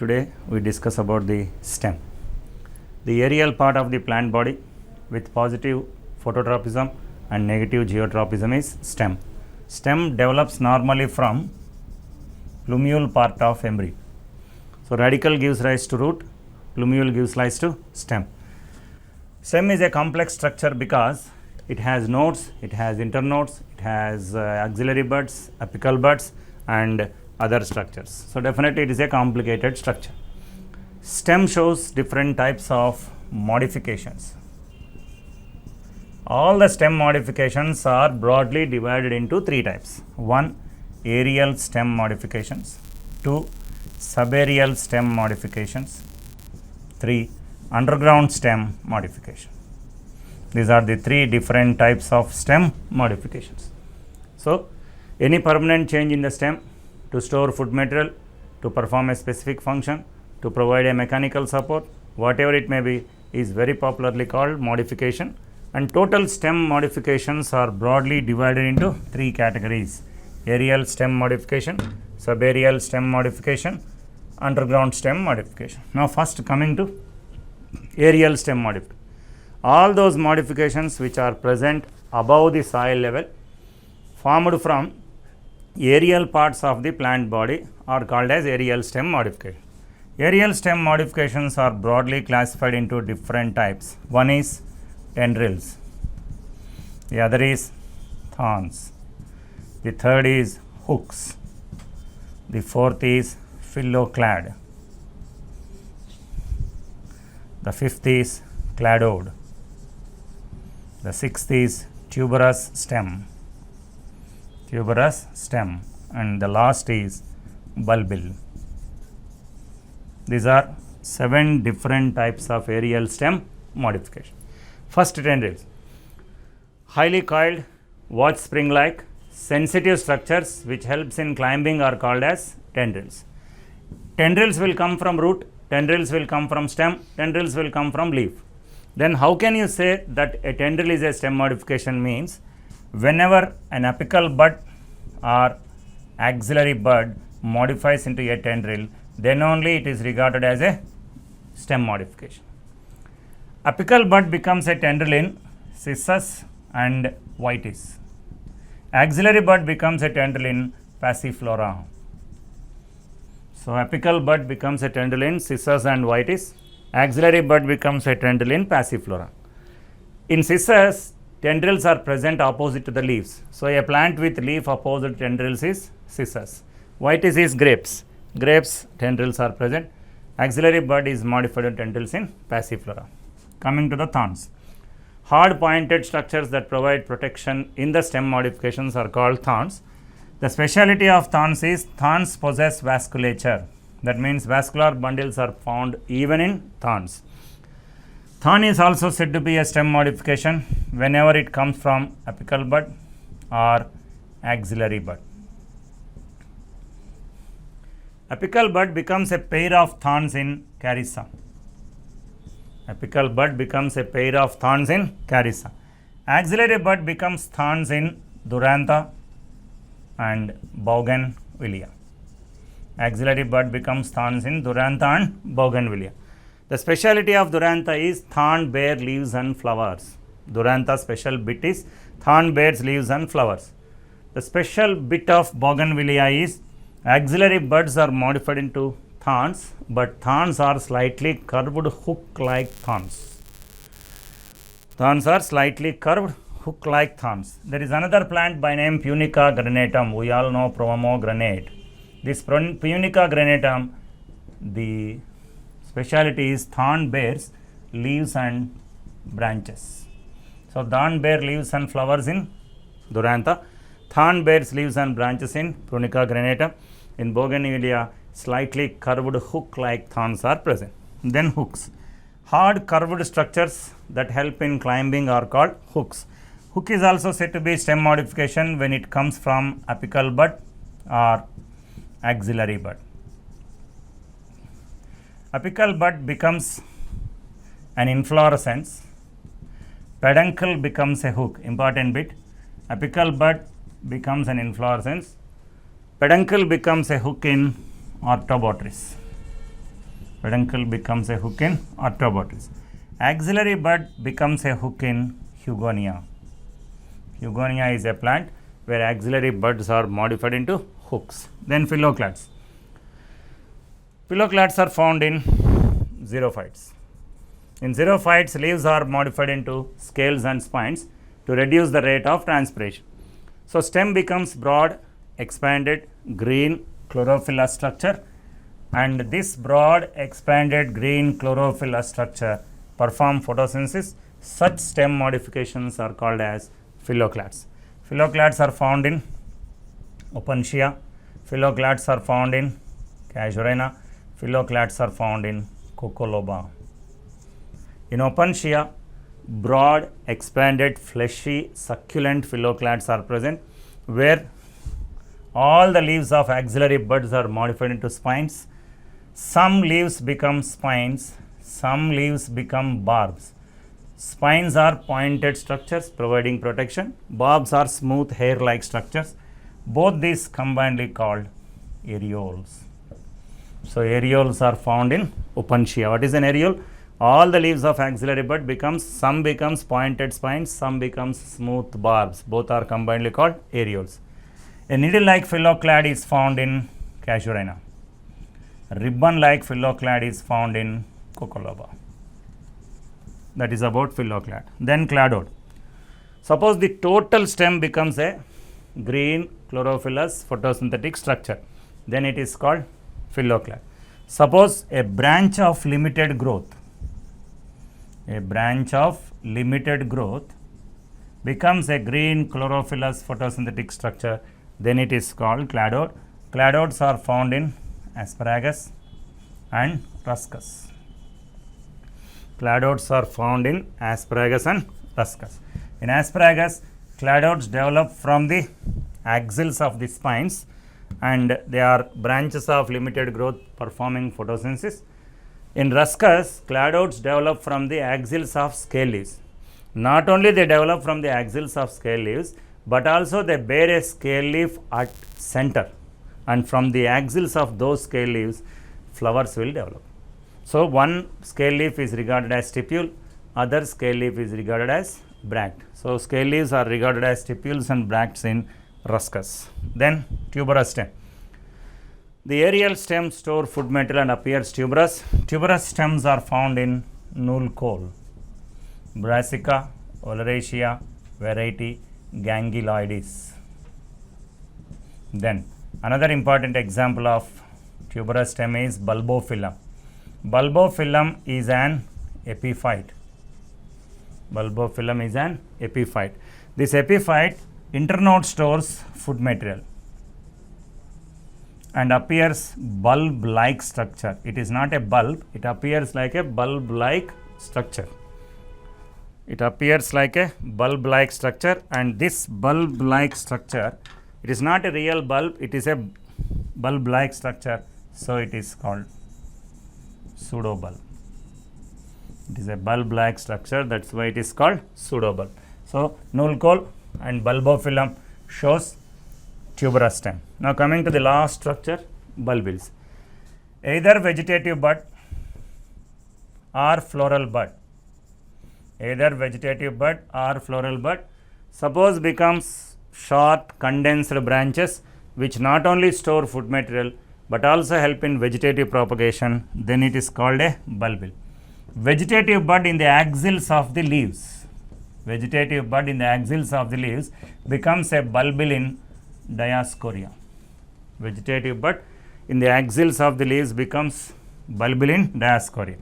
Today we discuss about the stem, the aerial part of the plant body with positive phototropism and negative geotropism is stem. Stem develops normally from plumule part of embryo. So, radicle gives rise to root, plumule gives rise to stem. Stem is a complex structure because it has nodes, it has internodes, it has axillary buds, apical buds and other structures. So, definitely it is a complicated structure. Stem shows different types of modifications. All the stem modifications are broadly divided into three types. 1. Aerial stem modifications. 2. Subaerial stem modifications. 3. Underground stem modification. These are the three different types of stem modifications. So, any permanent change in the stem to store food material, to perform a specific function, to provide a mechanical support, whatever it may be, is very popularly called modification. And total stem modifications are broadly divided into three categories: aerial stem modification, subaerial stem modification, underground stem modification. Now, first coming to aerial stem modification. All those modifications which are present above the soil level formed from aerial parts of the plant body are called as aerial stem modification. Aerial stem modifications are broadly classified into different types. One is tendrils, the other is thorns, the third is hooks, the fourth is phylloclad, the fifth is cladode, the sixth is tuberous stem, and the last is bulbil. These are 7 different types of aerial stem modification. First, tendrils. Highly coiled, watch spring like, sensitive structures which helps in climbing are called as tendrils. Tendrils will come from root, tendrils will come from stem, tendrils will come from leaf. Then how can you say that a tendril is a stem modification? Means whenever an apical bud or axillary bud modifies into a tendril, then only it is regarded as a stem modification. Apical bud becomes a tendril in cissus and vitis. Axillary bud becomes a tendril in passiflora. So, apical bud becomes a tendril in cissus and vitis. Axillary bud becomes a tendril in passiflora. In cissus, tendrils are present opposite to the leaves. So, a plant with leaf opposite tendrils is cissus. Vitis is grapes. Grapes tendrils are present. Axillary bud is modified into tendrils in passiflora. Coming to the thorns. Hard pointed structures that provide protection in the stem modifications are called thorns. The speciality of thorns is thorns possess vasculature. That means vascular bundles are found even in thorns. Thorn is also said to be a stem modification whenever it comes from apical bud or axillary bud. Apical bud becomes a pair of thorns in carissa. Apical bud becomes a pair of thorns in carissa. Axillary bud becomes thorns in durantha and bougainvillea. Axillary bud becomes thorns in durantha and bougainvillea. The speciality of durantha is thorn bear leaves and flowers. Durantha special bit is thorn bears leaves and flowers. The special bit of bougainvillea is axillary buds are modified into thorns, but thorns are slightly curved hook-like thorns. Thorns are slightly curved hook-like thorns. There is another plant by name Punica granatum. We all know pomegranate. This Punica granatum, the speciality is thorn bears leaves and branches. So, thorn bear leaves and flowers in durantha, thorn bears leaves and branches in Punica granatum. In bougainvillea, slightly curved hook-like thorns are present. Then hooks. Hard curved structures that help in climbing are called hooks. Hook is also said to be stem modification when it comes from apical bud or axillary bud. Apical bud becomes an inflorescence, peduncle becomes a hook, important bit. Apical bud becomes an inflorescence, peduncle becomes a hook in Artobotrys. Peduncle becomes a hook in Artobotrys. Axillary bud becomes a hook in Hugonia. Hugonia is a plant where axillary buds are modified into hooks. Then phylloclades. Phylloclades are found in xerophytes. In xerophytes, leaves are modified into scales and spines to reduce the rate of transpiration. So, stem becomes broad, expanded, green chlorophyll structure, and this broad, expanded green chlorophyll structure perform photosynthesis. Such stem modifications are called as phylloclades. Phylloclades are found in Opuntia, phylloclades are found in Casuarina, phylloclades are found in Cocoloba. In Opuntia, broad, expanded, fleshy, succulent phylloclades are present, where all the leaves of axillary buds are modified into spines. Some leaves become spines, some leaves become barbs. Spines are pointed structures providing protection. Barbs are smooth hair-like structures. Both these combinedly called areoles. So, areoles are found in Opuntia. What is an areole? All the leaves of axillary bud some becomes pointed spines, some becomes smooth barbs. Both are combinedly called areoles. A needle-like phylloclade is found in Casuarina. Ribbon-like phylloclade is found in Cocoloba. That is about phylloclade. Then cladode. Suppose the total stem becomes a green chlorophyllous photosynthetic structure, then it is called phylloclade. Suppose a branch of limited growth becomes a green chlorophyllous photosynthetic structure, then it is called cladode. Cladodes are found in asparagus and ruscus. Cladodes are found in asparagus and ruscus. In asparagus, cladodes develop from the axils of the spines, and they are branches of limited growth performing photosynthesis. In ruscus, cladodes develop from the axils of scale leaves. Not only they develop from the axils of scale leaves, but also they bear a scale leaf at center, and from the axils of those scale leaves, flowers will develop. So, one scale leaf is regarded as stipule, other scale leaf is regarded as bract. So, scale leaves are regarded as stipules and bracts in ruscus. Then tuberous stem. The aerial stems store food material and appears tuberous. Tuberous stems are found in null-cole, Brassica, oleracea, variety Gangyloides. Then another important example of tuberous stem is bulbophyllum. Bulbophyllum is an epiphyte. Bulbophyllum is an epiphyte. This epiphyte internode stores food material and appears bulb-like structure. It is not a bulb, it appears like a bulb-like structure. It appears like a bulb-like structure, and this bulb-like structure, it is not a real bulb, it is a bulb-like structure, so it is called pseudobulb. It is a bulb-like structure, that is why it is called pseudobulb. So, null-cole and bulbophyllum shows tuberous stem. Now, coming to the last structure, bulbils. Either vegetative bud or floral bud. Either vegetative bud or floral bud. Suppose becomes short condensed branches which not only store food material but also help in vegetative propagation, then it is called a bulbil. Vegetative bud in the axils of the leaves. Vegetative bud in the axils of the leaves becomes a bulbil in Dioscorea. Vegetative bud in the axils of the leaves becomes bulbil in Dioscorea.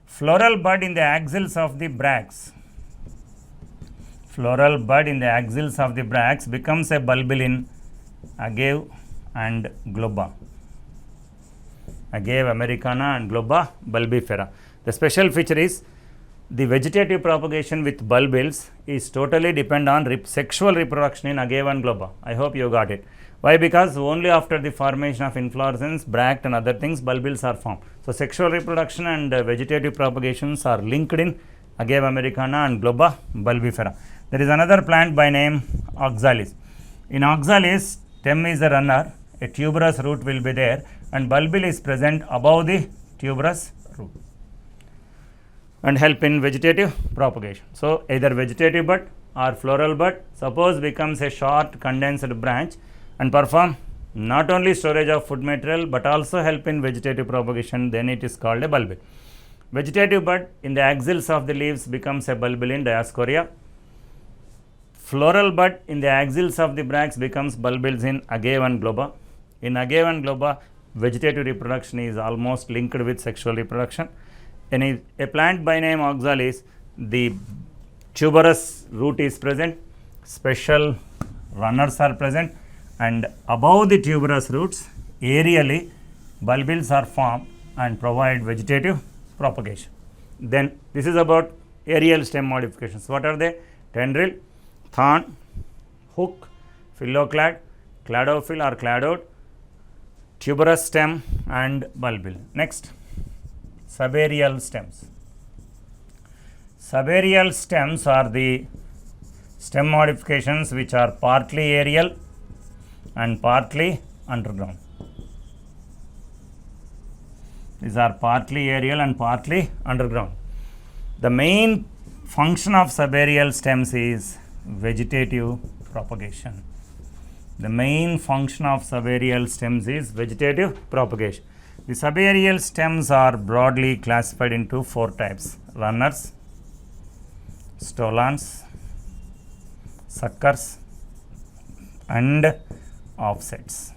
Floral bud in the axils of the bracts. Floral bud in the axils of the bracts becomes a bulbil in Agave and Globa. Agave americana and Globa bulbifera. The special feature is the vegetative propagation with bulbils is totally depend on sexual reproduction in Agave and Globa. I hope you got it. Why? Because only after the formation of inflorescence, bract and other things, bulbils are formed. So, sexual reproduction and vegetative propagations are linked in Agave americana and Globa bulbifera. There is another plant by name oxalis. In oxalis, stem is a runner, a tuberous root will be there, and bulbil is present above the tuberous root and help in vegetative propagation. So, either vegetative bud or floral bud suppose becomes a short condensed branch and perform not only storage of food material but also help in vegetative propagation, then it is called a bulbil. Vegetative bud in the axils of the leaves becomes a bulbil in Dioscorea. Floral bud in the axils of the bracts becomes bulbils in agave and globa. In agave and globa, vegetative reproduction is almost linked with sexual reproduction. In a plant by name oxalis, the tuberous root is present, special runners are present, and above the tuberous roots, aerially bulbils are formed and provide vegetative propagation. Then this is about aerial stem modifications. What are they? Tendril, thorn, hook, phylloclad, cladophil or cladode, tuberous stem and bulbil. Next, subaerial stems. Subaerial stems are the stem modifications which are partly aerial and partly underground. These are partly aerial and partly underground. The main function of subaerial stems is vegetative propagation. The main function of subaerial stems is vegetative propagation. The subaerial stems are broadly classified into 4 types: runners, stolons, suckers and offsets.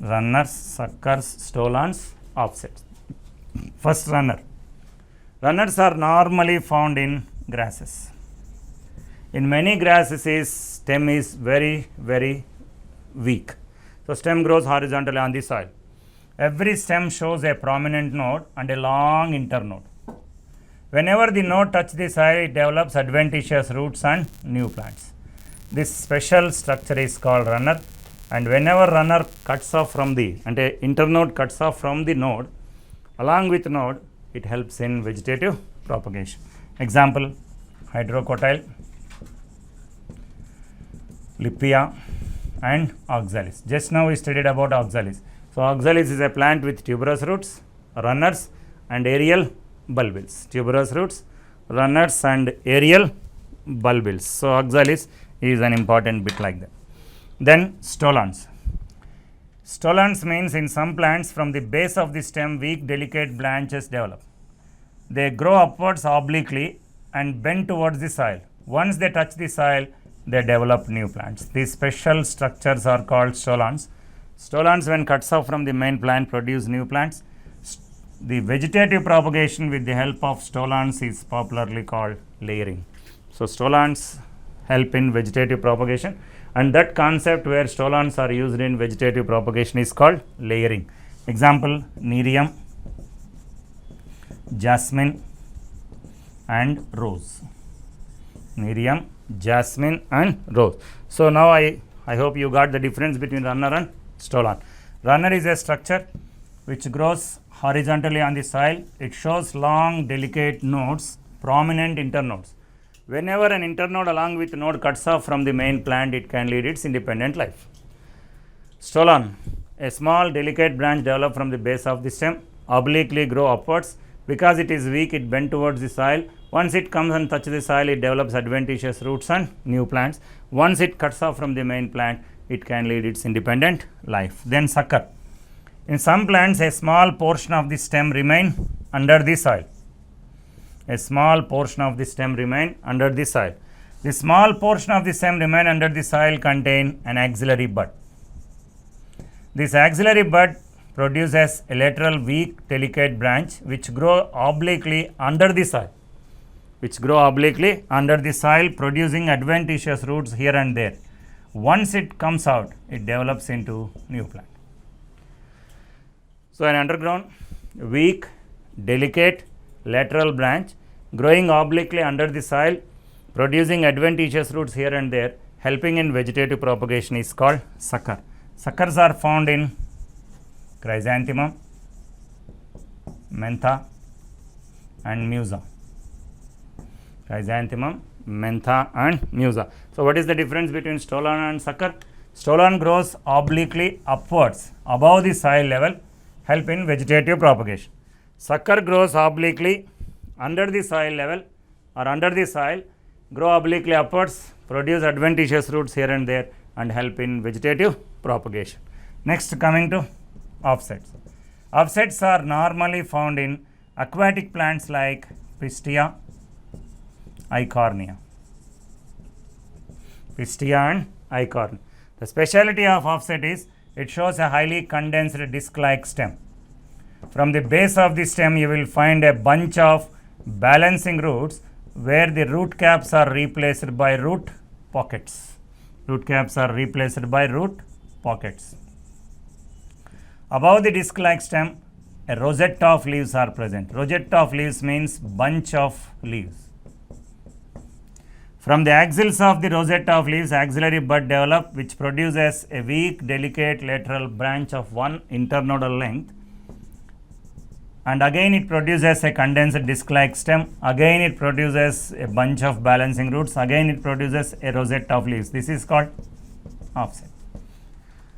Runners, suckers, stolons, offsets. First, runner. Runners are normally found in grasses. In many grasses, stem is very weak. So, stem grows horizontally on the soil. Every stem shows a prominent node and a long internode. Whenever the node touches the soil, it develops adventitious roots and new plants. This special structure is called runner, and whenever runner cuts off from the internode cuts off from the node, along with node, it helps in vegetative propagation. Example, hydrocotyle, Lippia and oxalis. Just now we studied about oxalis. So, oxalis is a plant with tuberous roots, runners and aerial bulbils. Tuberous roots, runners and aerial bulbils. So, oxalis is an important bit like that. Then stolons. Stolons means in some plants from the base of the stem weak delicate branches develop. They grow upwards obliquely and bend towards the soil. Once they touch the soil, they develop new plants. These special structures are called stolons. Stolons, when cuts off from the main plant, produce new plants. The vegetative propagation with the help of stolons is popularly called layering. So, stolons help in vegetative propagation, and that concept where stolons are used in vegetative propagation is called layering. Example, Nerium, jasmine and rose. Nerium, jasmine and rose. So, now I hope you got the difference between runner and stolon. Runner is a structure which grows horizontally on the soil. It shows long delicate nodes, prominent internodes. Whenever an internode along with node cuts off from the main plant, it can lead its independent life. Stolon, a small delicate branch developed from the base of the stem, obliquely grow upwards. Because it is weak, it bends towards the soil. Once it comes and touches the soil, it develops adventitious roots and new plants. Once it cuts off from the main plant, it can lead its independent life. Then sucker. In some plants, a small portion of the stem remain under the soil. A small portion of the stem remain under the soil. The small portion of the stem remain under the soil contain an axillary bud. This axillary bud produces a lateral weak delicate branch which grow obliquely under the soil. Producing adventitious roots here and there. Once it comes out, it develops into new plant. So, an underground weak delicate lateral branch growing obliquely under the soil, producing adventitious roots here and there, helping in vegetative propagation is called sucker. Suckers are found in chrysanthemum, mentha and musa. Chrysanthemum, mentha and musa. So, what is the difference between stolon and sucker? Stolon grows obliquely upwards above the soil level. help in vegetative propagation. Sucker grows obliquely under the soil level or under the soil, grow obliquely upwards, produce adventitious roots here and there and help in vegetative propagation. Next, coming to offsets. Offsets are normally found in aquatic plants like Pistia, Eichhornia. Pistia and Eichhornia. The speciality of offset is it shows a highly condensed disc-like stem. From the base of the stem, you will find a bunch of balancing roots where the root caps are replaced by root pockets. Root caps are replaced by root pockets. Above the disc-like stem, a rosette of leaves are present. Rosette of leaves means bunch of leaves. From the axils of the rosette of leaves, axillary bud develop which produces a weak, delicate lateral branch of one internodal length, and again it produces a condensed disc-like stem, again it produces a bunch of balancing roots, again it produces a rosette of leaves. This is called offset.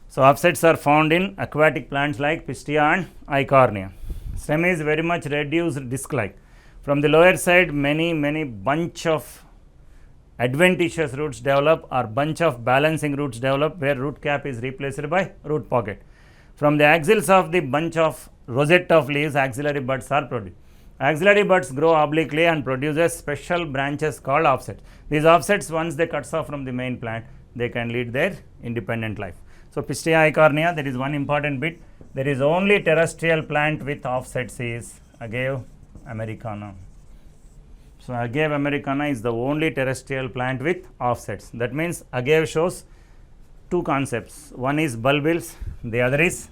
So, offsets are found in aquatic plants like Pistia and Eichhornia. Stem is very much reduced disc-like. From the lower side, many bunch of adventitious roots develop or bunch of balancing roots develop where root cap is replaced by root pocket. From the axils of the bunch of rosette of leaves, axillary buds are produced. Axillary buds grow obliquely and produces special branches called offsets. These offsets, once they cuts off from the main plant, they can lead their independent life. So, Pistia Eichhornia, there is one important bit. There is only terrestrial plant with offsets is Agave americana. So, Agave americana is the only terrestrial plant with offsets. That means agave shows two concepts. One is bulbils, the other is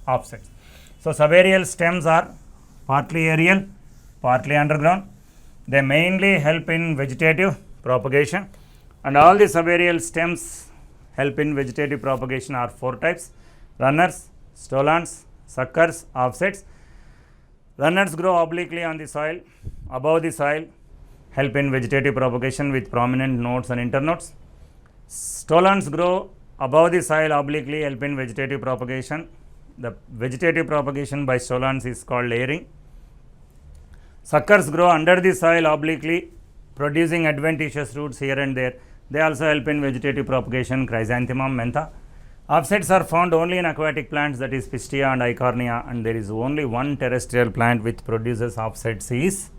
offsets. So, subaerial stems are partly aerial, partly underground. They mainly help in vegetative propagation, and all the subaerial stems help in vegetative propagation are four types: runners, stolons, suckers, offsets. Runners grow obliquely on the soil, above the soil, help in vegetative propagation with prominent nodes and internodes. Stolons grow above the soil obliquely, help in vegetative propagation. The vegetative propagation by stolons is called layering. Suckers grow under the soil obliquely, producing adventitious roots here and there. They also help in vegetative propagation, chrysanthemum, mentha. Offsets are found only in aquatic plants, that is Pistia and Eichhornia, and there is only one terrestrial plant which produces offsets is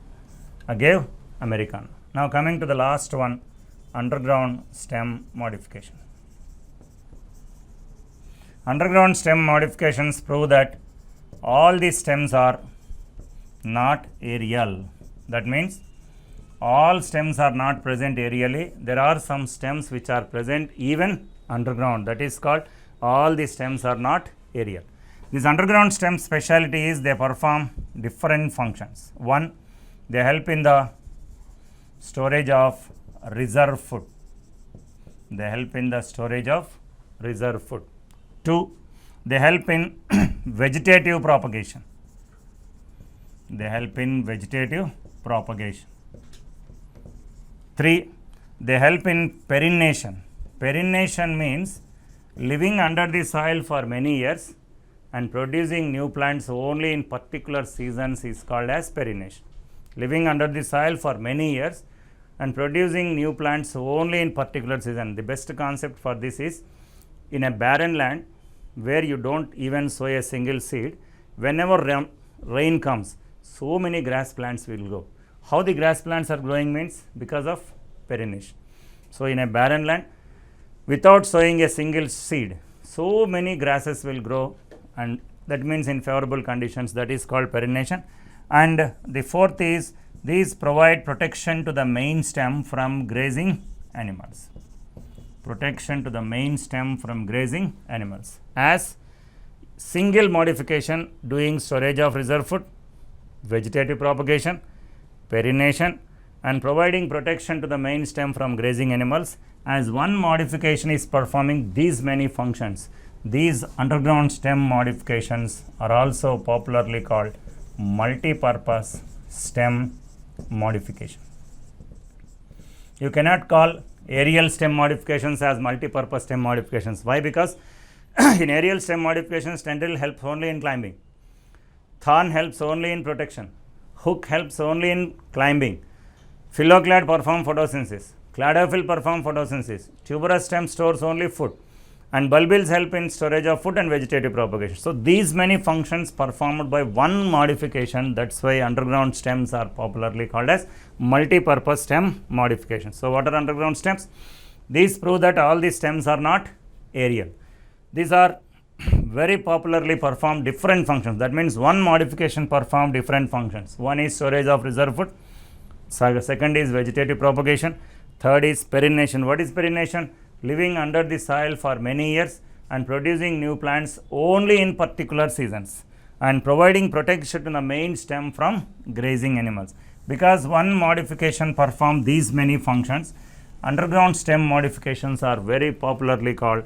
Agave americana. Now, coming to the last one, underground stem modification. Underground stem modifications prove that all the stems are not aerial. That means all stems are not present aerially. There are some stems which are present even underground. That is called all the stems are not aerial. This underground stem speciality is they perform different functions. One, they help in the storage of reserve food. They help in the storage of reserve food. Two, they help in vegetative propagation. They help in vegetative propagation. 3, they help in perennation. Perennation means living under the soil for many years and producing new plants only in particular seasons is called as perennation. Living under the soil for many years and producing new plants only in particular season. The best concept for this is in a barren land where you don't even sow a single seed, whenever rain comes, so many grass plants will grow. How the grass plants are growing means because of perennation. So, in a barren land without sowing a single seed, so many grasses will grow, and that means in favorable conditions, that is called perennation. And the fourth is these provide protection to the main stem from grazing animals. Protection to the main stem from grazing animals. As single modification doing storage of reserve food, vegetative propagation, perennation, and providing protection to the main stem from grazing animals, as one modification is performing these many functions. These underground stem modifications are also popularly called multi-purpose stem modification. You cannot call aerial stem modifications as multi-purpose stem modifications. Why? Because in aerial stem modifications, tendril helps only in climbing. Thorn helps only in protection. Hook helps only in climbing. Phylloclad perform photosynthesis. Cladophyll perform photosynthesis. Tuberous stem stores only food. And bulbils help in storage of food and vegetative propagation. So, these many functions performed by one modification, that is why underground stems are popularly called as multi-purpose stem modification. So, what are underground stems? These prove that all these stems are not aerial. These are very popularly perform different functions. That means one modification perform different functions. One is storage of reserve food, second is vegetative propagation, third is perennation. What is perennation? Living under the soil for many years and producing new plants only in particular seasons and providing protection to the main stem from grazing animals. Because one modification perform these many functions, underground stem modifications are very popularly called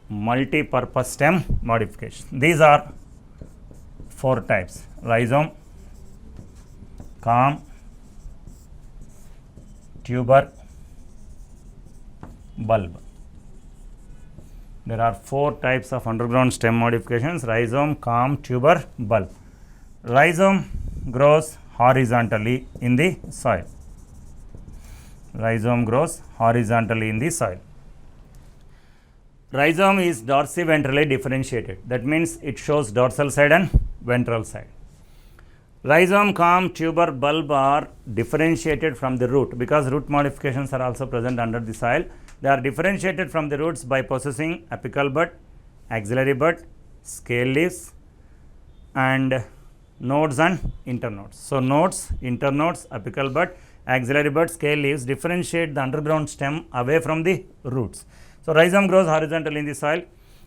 multi-purpose stem modification. These are 4 types: rhizome, culm, tuber, bulb. There are 4 types of underground stem modifications: rhizome, culm, tuber, bulb. Rhizome grows horizontally in the soil. Rhizome grows horizontally in the soil. Rhizome is dorsiventrally differentiated. That means it shows dorsal side and ventral side. Rhizome, culm, tuber, bulb are differentiated from the root because root modifications are also present under the soil. They are differentiated from the roots by possessing apical bud, axillary bud, scale leaves and nodes and internodes. So, nodes, internodes, apical bud, axillary bud, scale leaves differentiate the underground stem away from the roots. So, rhizome grows horizontally in the soil.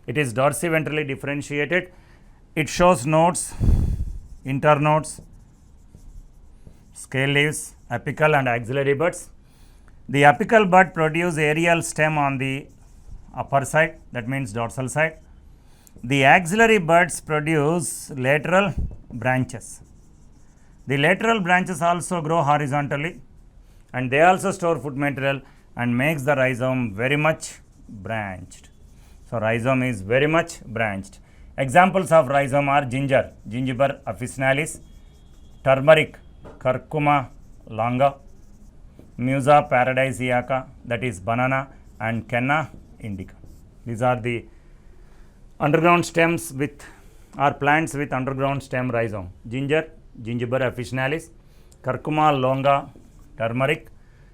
It is dorsiventrally differentiated. It shows nodes, internodes, scale leaves, apical and axillary buds. The apical bud produce aerial stem on the upper side, that means dorsal side. The axillary buds produce lateral branches. The lateral branches also grow horizontally and they also store food material and makes the rhizome very much branched. So, rhizome is very much branched. Examples of rhizome are ginger, Gingiber officinalis, turmeric, Curcuma longa, Musa paradisiaca, that is banana, and Canna indica. These are the underground stems with or plants with underground stem rhizome: ginger, Gingiber officinalis, Curcuma longa, turmeric,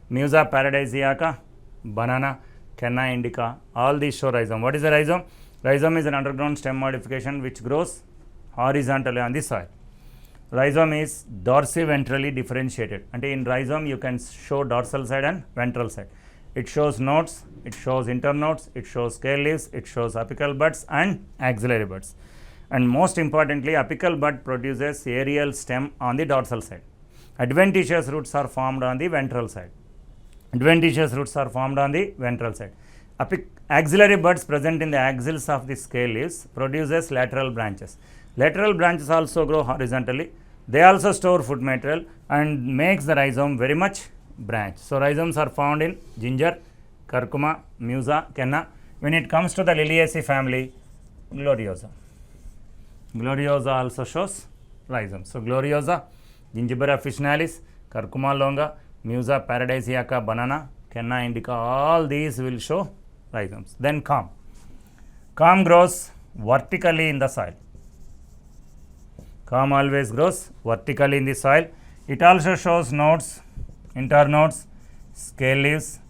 Musa paradisiaca, banana, Canna indica. All these show rhizome. What is a rhizome? Rhizome is an underground stem modification which grows horizontally on the soil. Rhizome is dorsiventrally differentiated, and in rhizome you can show dorsal side and ventral side. It shows nodes, it shows internodes, it shows scale leaves, it shows apical buds and axillary buds. And most importantly, apical bud produces aerial stem on the dorsal side. Adventitious roots are formed on the ventral side. Adventitious roots are formed on the ventral side. Axillary buds present in the axils of the scale leaves produces lateral branches. Lateral branches also grow horizontally. They also store food material and makes the rhizome very much branched. So, rhizomes are found in ginger, curcuma, musa, canna. When it comes to the Liliaceae family, gloriosa. Gloriosa also shows rhizomes. So, gloriosa, Gingiber officinalis, curcuma longa, Musa paradisiaca, banana, Canna indica, all these will show rhizomes. Then culm. Culm grows vertically in the soil. Culm always grows vertically in the soil. It also shows nodes, internodes, scale leaves,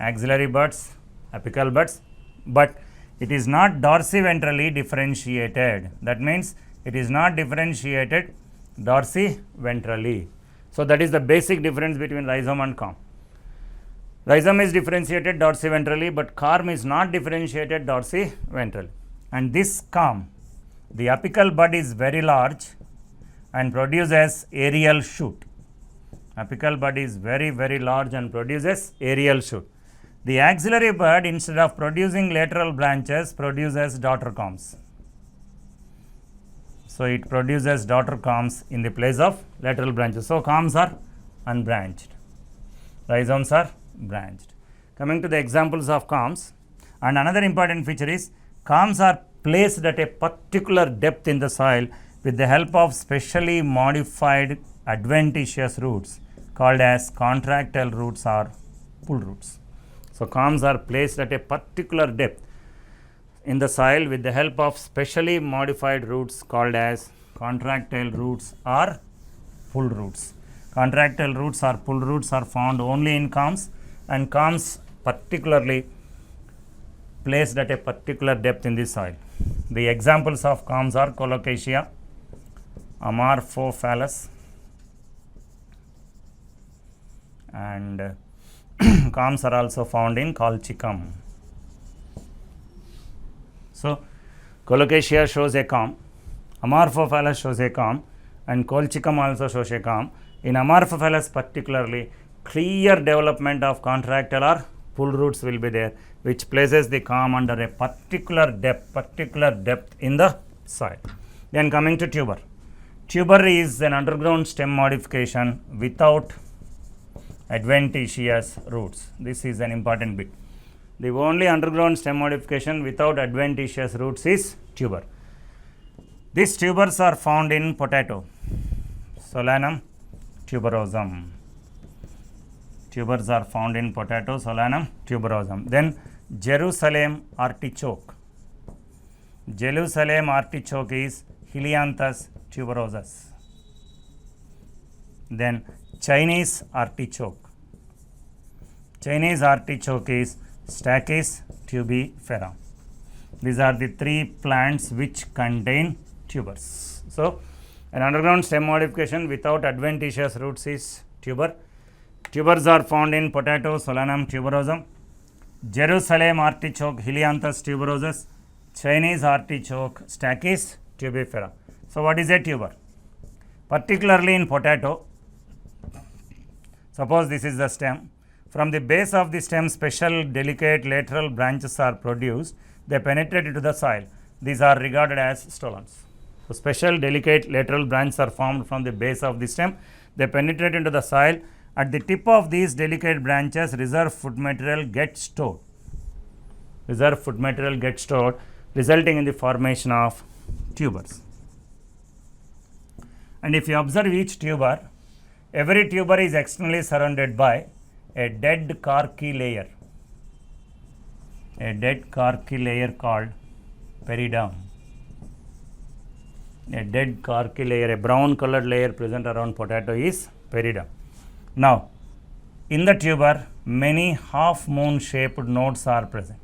axillary buds, apical buds, but it is not dorsiventrally differentiated. That means it is not differentiated dorsiventrally. So, that is the basic difference between rhizome and culm. Rhizome is differentiated dorsiventrally, but culm is not differentiated dorsiventrally. And this culm, the apical bud is very large and produces aerial shoot. Apical bud is very large and produces aerial shoot. The axillary bud, instead of producing lateral branches, produces daughter culms. So, it produces daughter culms in the place of lateral branches. So, culms are unbranched, rhizomes are branched. Coming to the examples of culms, and another important feature is culms are placed at a particular depth in the soil with the help of specially modified adventitious roots called as contractile roots or pull roots. So, culms are placed at a particular depth in the soil with the help of specially modified roots called as contractile roots or pull roots. Contractile roots or pull roots are found only in culms, and culms particularly placed at a particular depth in the soil. The examples of culms are Colocasia, Amorphophallus, and culms are also found in Colchicum. So, Colocasia shows a culm, Amorphophallus shows a culm, and Colchicum also shows a culm. In Amorphophallus particularly, clear development of contractile or pull roots will be there, which places the culm under a particular depth in the soil. Then coming to tuber. Tuber is an underground stem modification without adventitious roots. This is an important bit. The only underground stem modification without adventitious roots is tuber. These tubers are found in potato, Solanum tuberosum. Tubers are found in potato, Solanum tuberosum. Then Jerusalem artichoke. Jerusalem artichoke is Helianthus tuberosus. Then Chinese artichoke. Chinese artichoke is Stachys tubifera. These are the three plants which contain tubers. So, an underground stem modification without adventitious roots is tuber. Tubers are found in potato, Solanum tuberosum, Jerusalem artichoke, Helianthus tuberosus, Chinese artichoke, Stachys tubifera. So, what is a tuber? Particularly in potato, suppose this is the stem. From the base of the stem, special delicate lateral branches are produced. They penetrate into the soil. These are regarded as stolons. So, special delicate lateral branches are formed from the base of the stem. They penetrate into the soil. At the tip of these delicate branches, reserve food material gets stored. Reserve food material gets stored, resulting in the formation of tubers. And if you observe each tuber, every tuber is externally surrounded by a dead corky layer. A dead corky layer called periderm. A dead corky layer, a brown colored layer present around potato is periderm. Now, in the tuber, many half moon shaped nodes are present.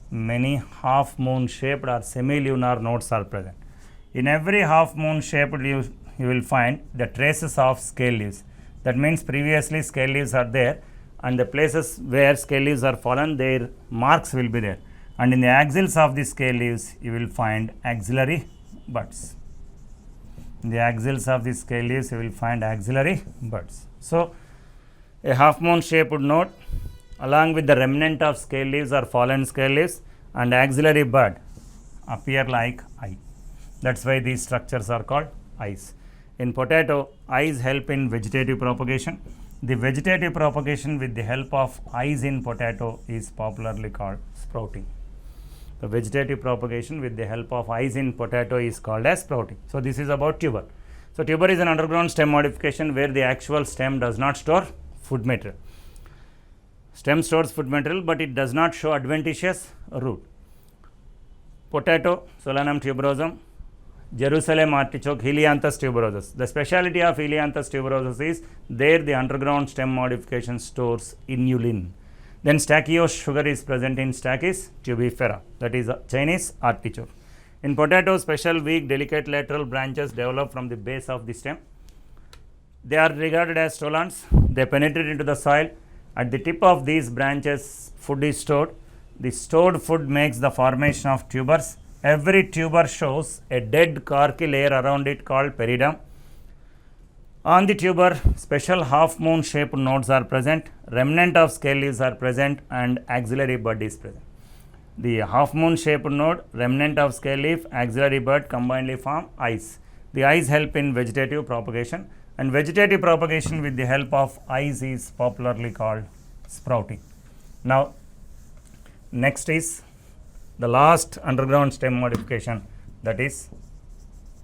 Many half moon shaped or semilunar nodes are present. In every half moon shaped leaf, you will find the traces of scale leaves. That means previously scale leaves are there, and the places where scale leaves are fallen, their marks will be there. And in the axils of the scale leaves, you will find axillary buds. In the axils of the scale leaves, you will find axillary buds. So, a half moon shaped node along with the remnant of scale leaves or fallen scale leaves and axillary bud appear like eye. That is why these structures are called eyes. In potato, eyes help in vegetative propagation. The vegetative propagation with the help of eyes in potato is popularly called sprouting. The vegetative propagation with the help of eyes in potato is called as sprouting. So, this is about tuber. So, tuber is an underground stem modification where the actual stem does not store food material. Stem stores food material, but it does not show adventitious root. Potato, Solanum tuberosum, Jerusalem artichoke, Helianthus tuberosus. The speciality of Helianthus tuberosus is there the underground stem modification stores inulin. Then stachys sugar is present in Stachys tubifera, that is Chinese artichoke. In potato, special weak delicate lateral branches develop from the base of the stem. They are regarded as stolons. They penetrate into the soil. At the tip of these branches, food is stored. The stored food makes the formation of tubers. Every tuber shows a dead corky layer around it called periderm. On the tuber, special half moon shaped nodes are present, remnant of scale leaves are present, and axillary bud is present. The half moon shaped node, remnant of scale leaf, axillary bud combinedly form eyes. The eyes help in vegetative propagation, and vegetative propagation with the help of eyes is popularly called sprouting. Now, next is the last underground stem modification, that is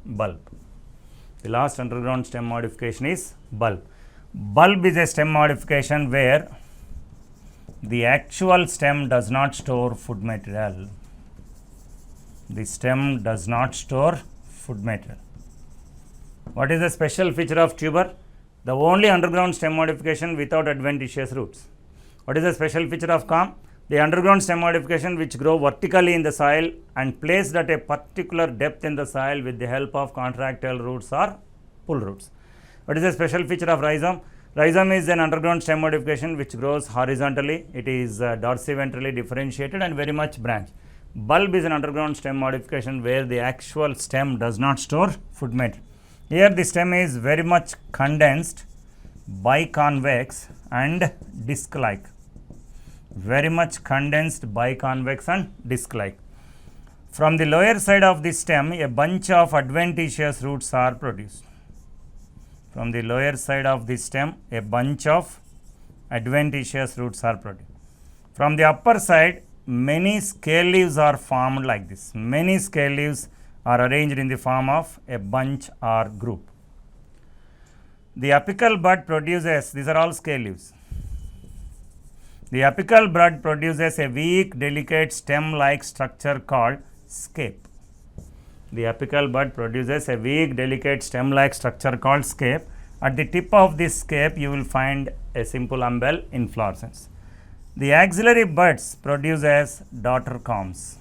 bulb. The last underground stem modification is bulb. Bulb is a stem modification where the actual stem does not store food material. The stem does not store food material. What is the special feature of tuber? The only underground stem modification without adventitious roots. What is the special feature of corm? The underground stem modification which grow vertically in the soil and placed at a particular depth in the soil with the help of contractile roots or pull roots. What is the special feature of rhizome? Rhizome is an underground stem modification which grows horizontally. It is dorsiventrally differentiated and very much branched. Bulb is an underground stem modification where the actual stem does not store food material. Here the stem is very much condensed, biconvex and disc-like. Very much condensed, biconvex and disc-like. From the lower side of the stem, a bunch of adventitious roots are produced. From the lower side of the stem, a bunch of adventitious roots are produced. From the upper side, many scale leaves are formed like this. Many scale leaves are arranged in the form of a bunch or group. The apical bud produces, these are all scale leaves. The apical bud produces a weak, delicate stem-like structure called scape. The apical bud produces a weak, delicate stem-like structure called scape. At the tip of this scape, you will find a simple umbel inflorescence. The axillary buds produces daughter corms.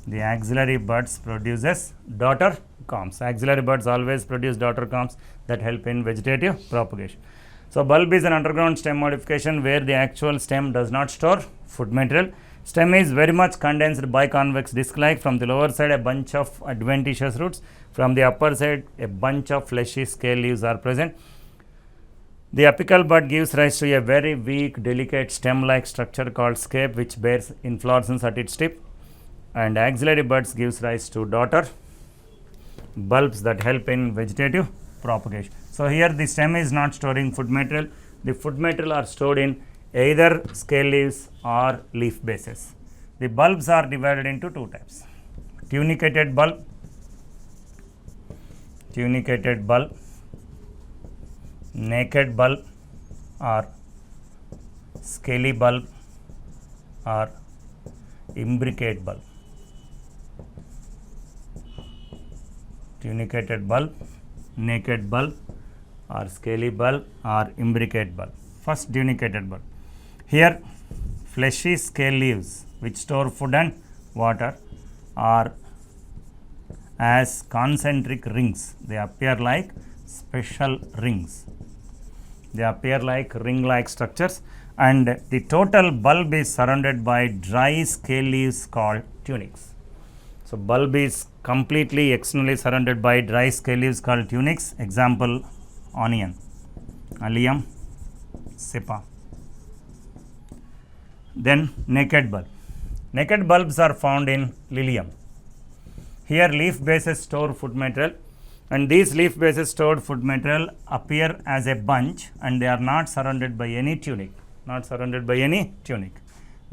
The axillary buds produces daughter corms. Axillary buds always produce daughter corms that help in vegetative propagation. So, bulb is an underground stem modification where the actual stem does not store food material. Stem is very much condensed, biconvex, disc-like. From the lower side, a bunch of adventitious roots. From the upper side, a bunch of fleshy scale leaves are present. The apical bud gives rise to a very weak, delicate stem-like structure called scape, which bears inflorescence at its tip. And axillary buds gives rise to daughter bulbs that help in vegetative propagation. So, here the stem is not storing food material. The food material are stored in either scale leaves or leaf bases. The bulbs are divided into two types: tunicated bulb, naked bulb or scaly bulb or imbricate bulb. Tunicated bulb, naked bulb or scaly bulb or imbricate bulb. First, tunicated bulb. Here fleshy scale leaves which store food and water are as concentric rings. They appear like special rings. They appear like ring-like structures, and the total bulb is surrounded by dry scale leaves called tunics. So, bulb is completely externally surrounded by dry scale leaves called tunics. Example, onion, allium, cepa. Then naked bulb. Naked bulbs are found in lilium. Here leaf bases store food material, and these leaf bases stored food material appear as a bunch and they are not surrounded by any tunic.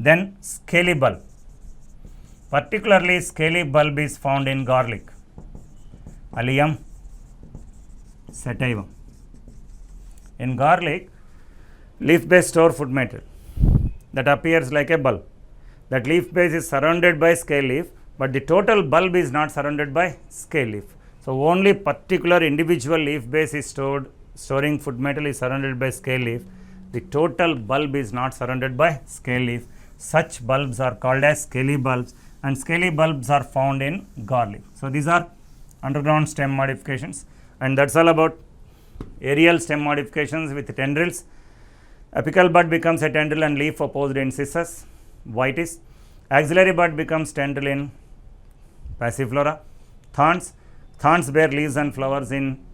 Then scaly bulb. Particularly scaly bulb is found in garlic, allium sativum. In garlic, leaf base store food material that appears like a bulb. That leaf base is surrounded by scale leaf, but the total bulb is not surrounded by scale leaf. So, only particular individual leaf base is storing food material is surrounded by scale leaf. The total bulb is not surrounded by scale leaf. Such bulbs are called as scaly bulbs, and scaly bulbs are found in garlic. So, these are underground stem modifications, and that is all about aerial stem modifications with tendrils. Apical bud becomes a tendril and leaf opposed in cissus, vitis. Axillary bud becomes tendril in passiflora. Thorns bear leaves and flowers in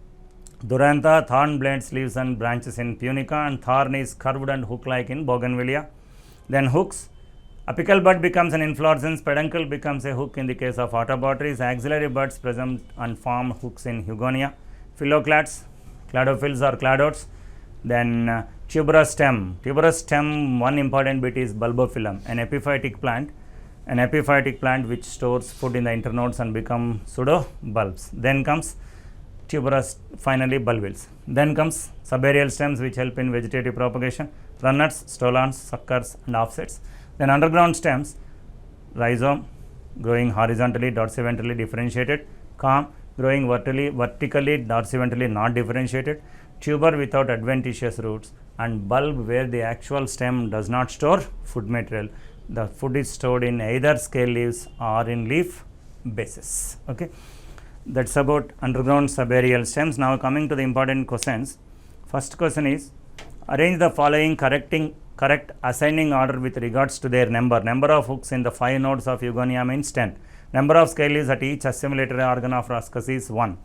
Durantha, thorn blades leaves and branches in Punica, and thorn is curved and hook-like in Bougainvillea. Then hooks. Apical bud becomes an inflorescence, peduncle becomes a hook in the case of Autobotrys. Axillary buds present and form hooks in Hugonia. Phylloclads, cladophylls or cladodes. Then tuberous stem. Tuberous stem, one important bit is bulbophyllum, an epiphytic plant an epiphytic plant which stores food in the internodes and become pseudo bulbs. Then comes tuberous, finally bulbils. Then comes subaerial stems which help in vegetative propagation, runners, stolons, suckers and offsets. Then underground stems, rhizome growing horizontally, dorsiventrally differentiated, culm growing vertically, dorsiventrally not differentiated, tuber without adventitious roots, and bulb where the actual stem does not store food material. The food is stored in either scale leaves or in leaf bases. Okay. That is about underground subaerial stems. Now coming to the important questions. First question is, arrange the following correct ascending order with regards to their number. Number of hooks in the 5 nodes of Eugonia means 10. Number of scale leaves at each assimilatory organ of Ruscus is 1.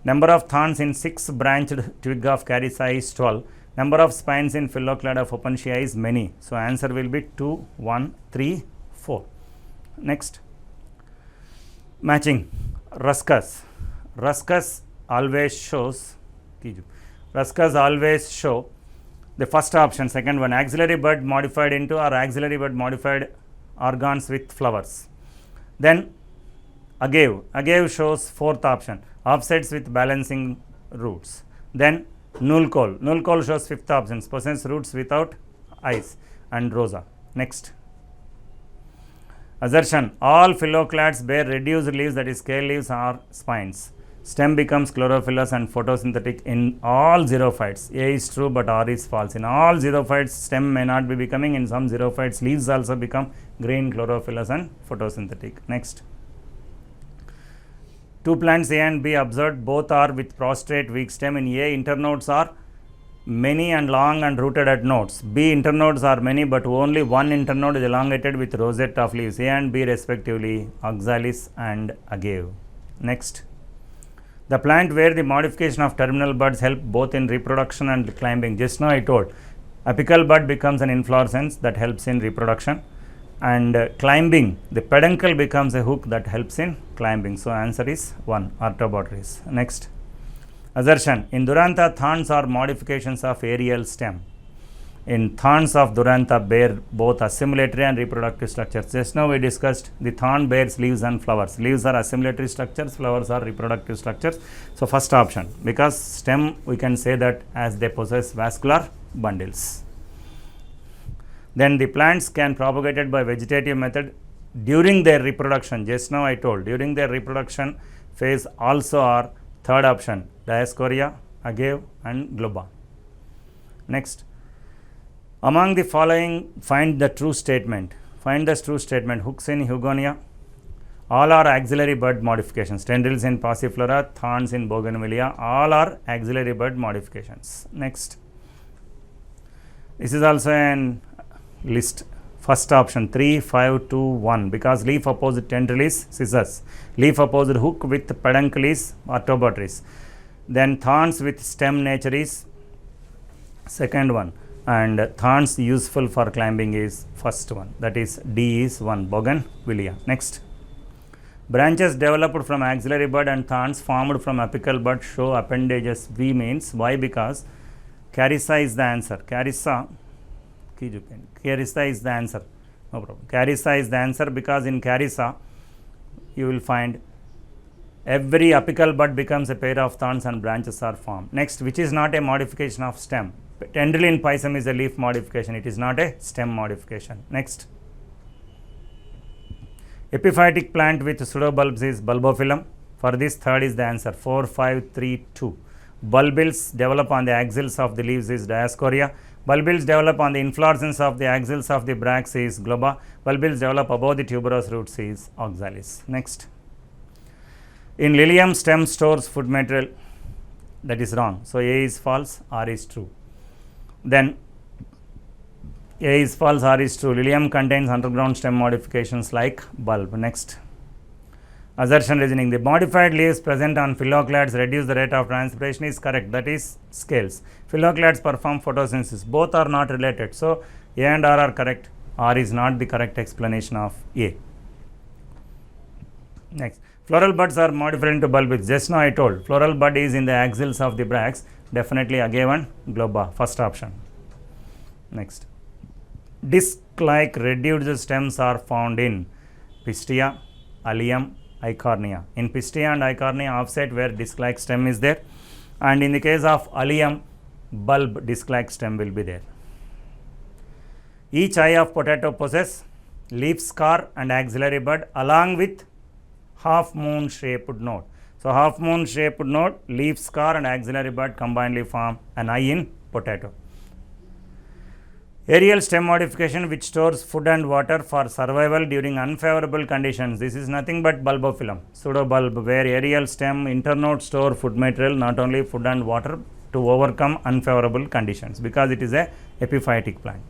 Number of thorns in 6 branched twig of Carissa is 12. Number of spines in Phylloclada of Opuntia is many. So answer will be 2, 1, 3, 4. Next, matching. Ruscus always show the first option, second one, axillary bud modified into or axillary bud modified organs with flowers. Then agave shows fourth option, offsets with balancing roots. Then null col shows fifth option, possess roots without eyes, and rosa. Next, assertion, all phylloclads bear reduced leaves, that is scale leaves or spines. Stem becomes chlorophyllous and photosynthetic in all xerophytes. A is true but R is false. In all xerophytes, stem may not be becoming. In some xerophytes, leaves also become green, chlorophyllous and photosynthetic. Next, 2 plants A and B observed, both are with prostrate weak stem. In A, internodes are many and long and rooted at nodes. B, internodes are many but only one internode is elongated with rosette of leaves. A and B respectively, oxalis and agave. Next, the plant where the modification of terminal buds help both in reproduction and climbing. Just now I told, apical bud becomes an inflorescence that helps in reproduction, and climbing, the peduncle becomes a hook that helps in climbing. So answer is 1, Artobotrys. Next, assertion, in Durantha, thorns are modifications of aerial stem. In thorns of Durantha bear both assimilatory and reproductive structures. Just now we discussed the thorn bears leaves and flowers. Leaves are assimilatory structures, flowers are reproductive structures. So first option, because stem we can say that as they possess vascular bundles. Then the plants can propagated by vegetative method during their reproduction. Just now I told, during their reproduction phase also are third option, Dioscorea, agave and globa. Next, among the following, find the true statement. Find the true statement. Hooks in Hugonia, all are axillary bud modifications. Tendrils in Passiflora, thorns in Bougainvillea, all are axillary bud modifications. Next, this is also an list. First option, 3, 5, 2, 1, because leaf opposite tendril is scissors. Leaf opposite hook with peduncle is Artobotrys. Then thorns with stem nature is second one, and thorns useful for climbing is first one, that is D is 1, Bougainvillea. Next, branches developed from axillary bud and thorns formed from apical bud show appendages V means. Why? Because Carissa is the answer. Carissa is the answer. No problem. Carissa is the answer because in Carissa you will find every apical bud becomes a pair of thorns and branches are formed. Next, which is not a modification of stem. Tendril in Pisum is a leaf modification, it is not a stem modification. Next, epiphytic plant with pseudobulbs is bulbophyllum. For this, third is the answer, 4, 5, 3, 2. Bulbils develop on the axils of the leaves is Dioscorea. Bulbils develop on the inflorescence of the axils of the bracts is globa. Bulbils develop above the tuberous roots is oxalis. Next, in lilium, stem stores food material. That is wrong. So A is false, R is true. Then A is false, R is true. Lilium contains underground stem modifications like bulb. Next, assertion reasoning. The modified leaves present on phylloclads reduce the rate of transpiration is correct. That is scales. Phylloclads perform photosynthesis. Both are not related. So A and R are correct. R is not the correct explanation of A. Next, floral buds are modified into bulbs. Just now I told, floral bud is in the axils of the bracts. Definitely agave and globa, first option. Next, disc-like reduced stems are found in pistia, allium, eichhornia. In pistia and eichhornia, offset where disc-like stem is there, and in the case of allium, bulb disc-like stem will be there. Each eye of potato possess leaf scar and axillary bud along with half moon shaped node. So, half moon shaped node, leaf scar and axillary bud combinedly form an eye in potato. Aerial stem modification which stores food and water for survival during unfavorable conditions. This is nothing but bulbophyllum, pseudobulb, where aerial stem internode store food material, not only food and water, to overcome unfavorable conditions because it is a epiphytic plant.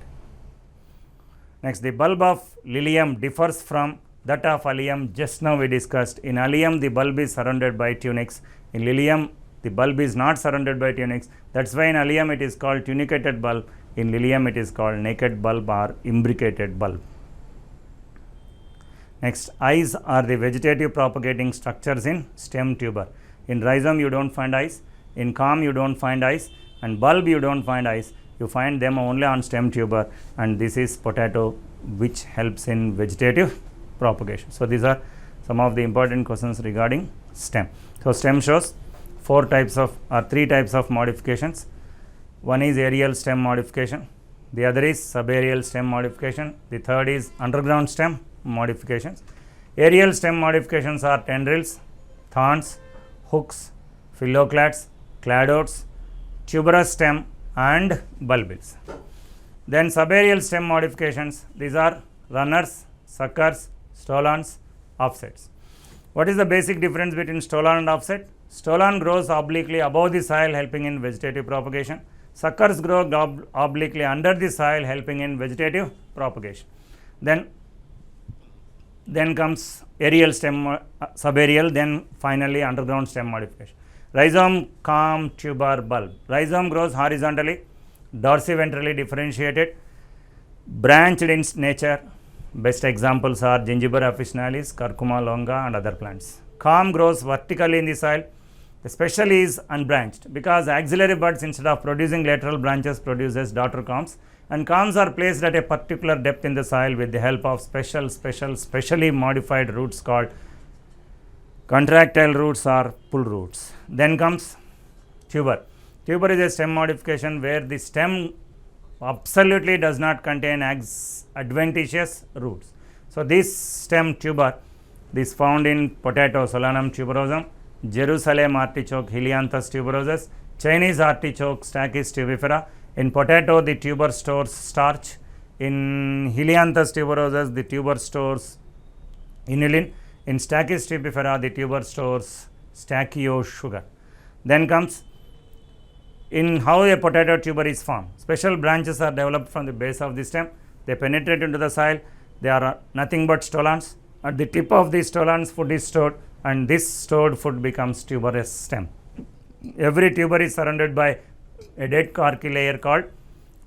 Next, the bulb of lilium differs from that of allium. Just now we discussed. In allium, the bulb is surrounded by tunics. In lilium, the bulb is not surrounded by tunics. That is why in allium it is called tunicated bulb. In lilium, it is called naked bulb or imbricated bulb. Next, eyes are the vegetative propagating structures in stem tuber. In rhizome, you do not find eyes. In culm, you do not find eyes. And bulb, you do not find eyes. You find them only on stem tuber, and this is potato which helps in vegetative propagation. So, these are some of the important questions regarding stem. So, stem shows three types of modifications. One is aerial stem modification, the other is subaerial stem modification, the third is underground stem modifications. Aerial stem modifications are tendrils, thorns, hooks, phylloclads, cladodes, tuberous stem and bulbils. Then subaerial stem modifications, these are runners, suckers, stolons, offsets. What is the basic difference between stolon and offset? Stolon grows obliquely above the soil helping in vegetative propagation. Suckers grow obliquely under the soil helping in vegetative propagation. Then comes aerial stem, subaerial, then finally underground stem modification. Rhizome, culm, tuber, bulb. Rhizome grows horizontally, dorsiventrally differentiated, branched in nature. Best examples are Gingiber officinalis, Curcuma longa and other plants. Culm grows vertically in the soil. The special is unbranched because axillary buds instead of producing lateral branches produces daughter culms, and culms are placed at a particular depth in the soil with the help of specially modified roots called contractile roots or pull roots. Then comes tuber. Tuber is a stem modification where the stem absolutely does not contain adventitious roots. So, this stem tuber is found in potato, Solanum tuberosum, Jerusalem artichoke, Helianthus tuberosus, Chinese artichoke, Stachys tubifera. In potato, the tuber stores starch. In Helianthus tuberosus, the tuber stores inulin. In Stachys tubifera, the tuber stores stachio sugar. Then comes in how a potato tuber is formed. Special branches are developed from the base of the stem. They penetrate into the soil. They are nothing but stolons. At the tip of the stolons, food is stored, and this stored food becomes tuberous stem. Every tuber is surrounded by a dead corky layer called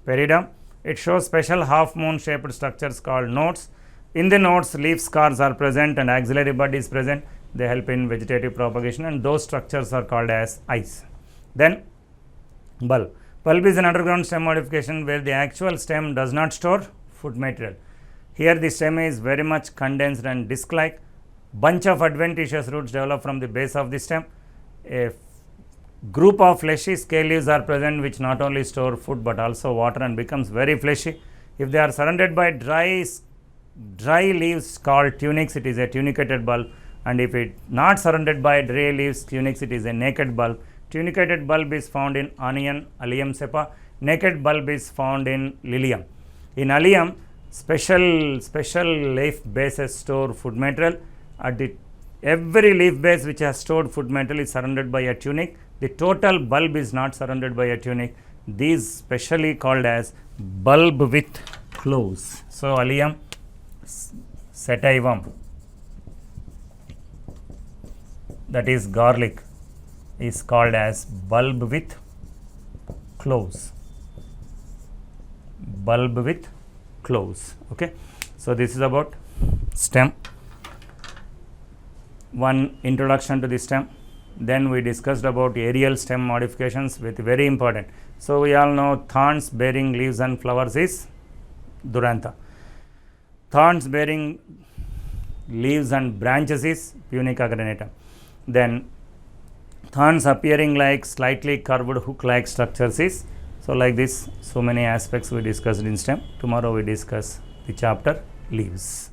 peridome. It shows special half moon shaped structures called nodes. In the nodes, leaf scars are present and axillary bud is present. They help in vegetative propagation, and those structures are called as eyes. Then bulb. Bulb is an underground stem modification where the actual stem does not store food material. Here the stem is very much condensed and disc-like. Bunch of adventitious roots develop from the base of the stem. A group of fleshy scale leaves are present which not only store food but also water and becomes very fleshy. If they are surrounded by dry leaves called tunics, it is a tunicated bulb, and if it not surrounded by dry leaves tunics, it is a naked bulb. Tunicated bulb is found in onion, allium cepa. Naked bulb is found in lilium. In allium, special leaf bases store food material. At the every leaf base which has stored food material is surrounded by a tunic. The total bulb is not surrounded by a tunic. These specially called as bulb with close. So, allium sativum, that is garlic, is called as bulb with close. Bulb with close. Okay. So, this is about stem. One introduction to the stem. Then we discussed about aerial stem modifications with very important. So, we all know thorns bearing leaves and flowers is Durantha. Thorns bearing leaves and branches is Punica crenata. Then thorns appearing like slightly curved hook-like structures is, so like this, so many aspects we discussed in STEM. Tomorrow we discuss the chapter leaves.